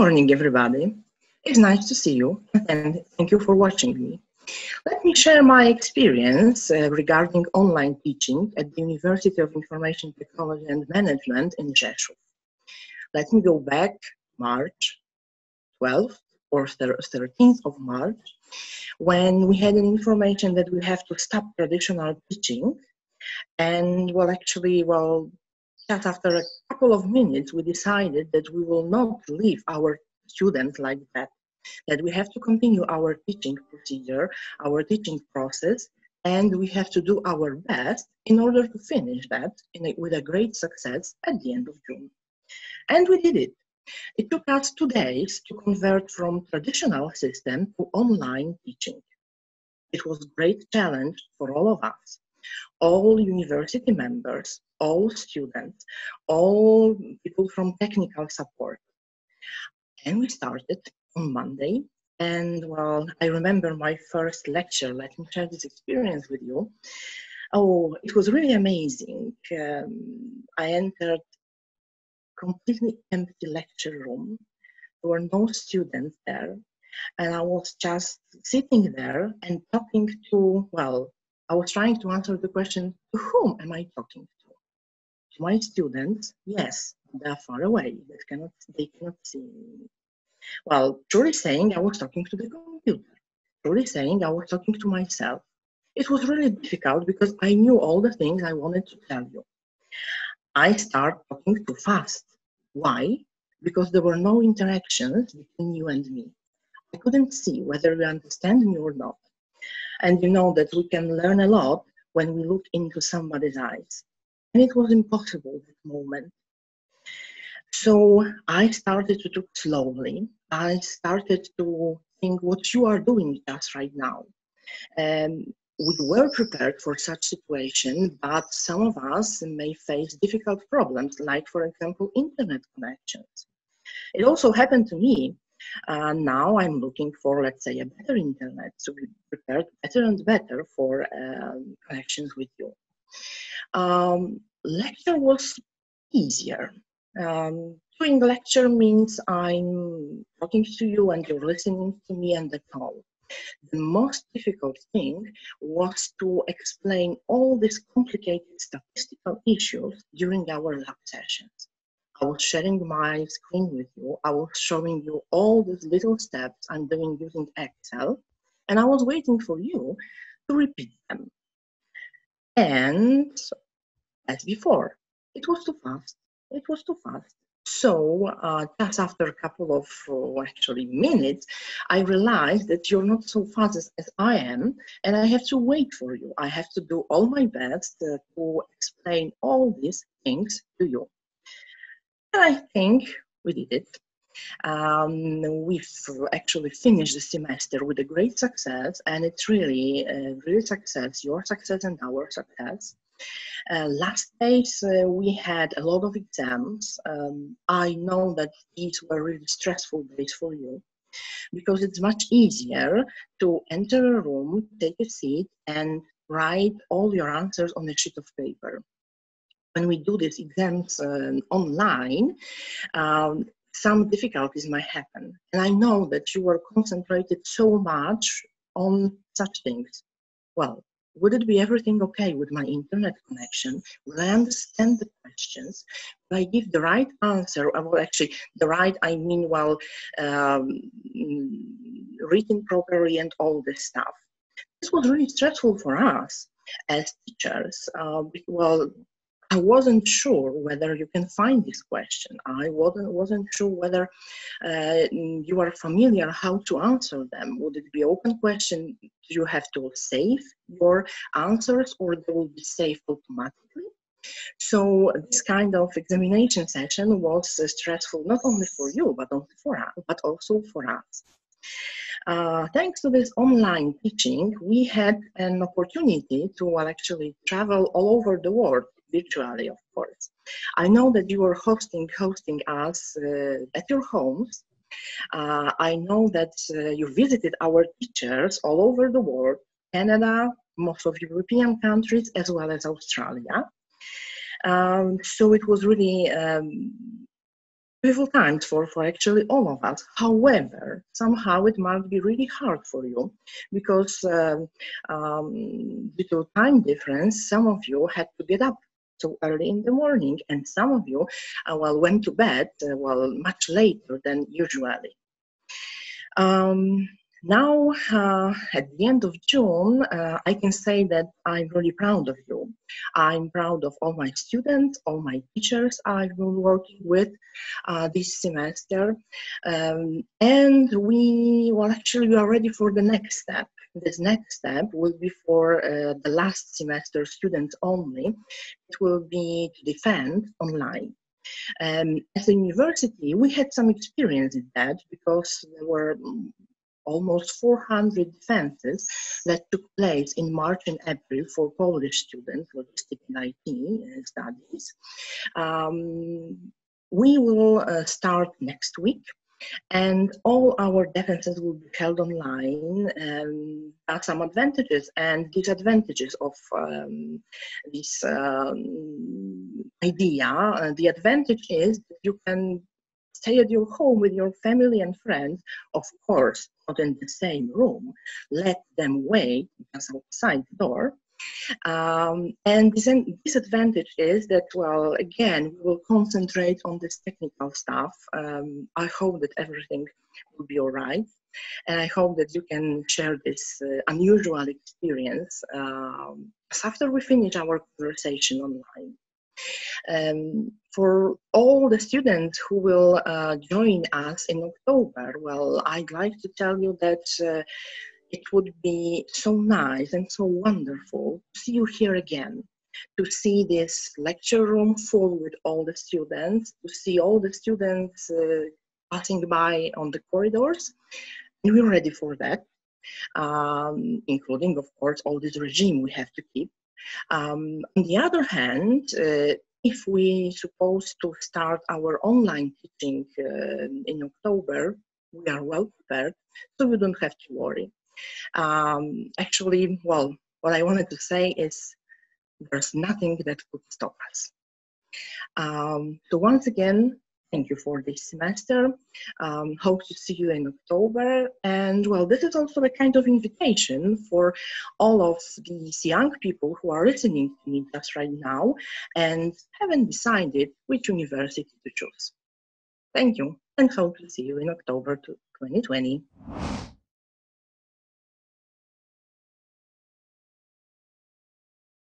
morning, everybody. It's nice to see you, and thank you for watching me. Let me share my experience regarding online teaching at the University of Information Technology and Management in Rzeszów. Let me go back March 12th or 13th of March, when we had an information that we have to stop traditional teaching. And just after a couple of minutes, we decided that we will not leave our students like that we have to continue our teaching procedure, our teaching process, and we have to do our best in order to finish that with a great success at the end of June. And we did it. It took us 2 days to convert from traditional system to online teaching. It was a great challenge for all of us, all university members, all students, all people from technical support. And we started on Monday. And I remember my first lecture. Let me share this experience with you. Oh, it was really amazing. I entered completely empty lecture room. There were no students there. And I was just sitting there and talking to, I was trying to answer the question, to whom am I talking to? To my students? Yes, they are far away. They cannot see me. Truly saying, I was talking to the computer. Truly saying, I was talking to myself. It was really difficult because I knew all the things I wanted to tell you. I started talking too fast. Why? Because there were no interactions between you and me. I couldn't see whether you understand me or not. And you know that we can learn a lot when we look into somebody's eyes. And it was impossible at that moment. So I started to talk slowly. I started to think what you are doing with us right now. We were prepared for such situation, but some of us may face difficult problems, like, for example, internet connections. It also happened to me. Now I'm looking for, let's say, a better internet to be prepared better and better for connections with you. Lecture was easier. Doing lecture means I'm talking to you and you're listening to me, and that's all. The most difficult thing was to explain all these complicated statistical issues during our lab sessions. I was sharing my screen with you. I was showing you all these little steps I'm doing using Excel, and I was waiting for you to repeat them. And as before, it was too fast. It was too fast. So just after a couple of minutes, I realized that you're not so fast as I am, and I have to wait for you. I have to do all my best to explain all these things to you. And I think we did it. We've actually finished the semester with a great success, and it's really, really success, your success and our success. Last days we had a lot of exams. I know that these were really stressful days for you, because it's much easier to enter a room, take a seat, and write all your answers on a sheet of paper. When we do these exams online, some difficulties might happen. And I know that you were concentrated so much on such things. Would it be everything okay with my internet connection? Will I understand the questions? Will I give the right answer? The right, I mean, written properly and all this stuff. This was really stressful for us as teachers. I wasn't sure whether you can find this question. I wasn't sure whether you are familiar how to answer them. Would it be open question? Do you have to save your answers, or they will be saved automatically? So this kind of examination session was stressful not only for you, but also for us. Thanks to this online teaching, we had an opportunity to actually travel all over the world, virtually, of course. I know that you are hosting us at your homes. I know that you visited our teachers all over the world, Canada, most of European countries, as well as Australia. So it was really difficult times for actually all of us. However, somehow it might be really hard for you because due to time difference, some of you had to get up so early in the morning, and some of you went to bed much later than usually. Now, at the end of June, I can say that I'm really proud of you. I'm proud of all my students, all my teachers I've been working with this semester. And we are ready for the next step. This next step will be for the last semester students only. It will be to defend online. As a university, we had some experience in that because there were almost 400 defenses that took place in March and April for Polish students, logistic and IT studies. We will start next week, and all our defenses will be held online. There are some advantages and disadvantages of this idea. The advantage is that you can stay at your home with your family and friends, of course, not in the same room. Let them wait just outside the door. And the disadvantage is that, again, we will concentrate on this technical stuff. I hope that everything will be all right. And I hope that you can share this unusual experience after we finish our conversation online. For all the students who will join us in October, I'd like to tell you that it would be so nice and so wonderful to see you here again, to see this lecture room full with all the students, to see all the students passing by on the corridors. And we're ready for that, including, of course, all this regime we have to keep. On the other hand, if we supposed to start our online teaching in October, we are well prepared, so you don't have to worry. Actually, what I wanted to say is there's nothing that could stop us. So once again, thank you for this semester. Hope to see you in October. And this is also a kind of invitation for all of these young people who are listening to me just right now and haven't decided which university to choose. Thank you, and hope to see you in October 2020.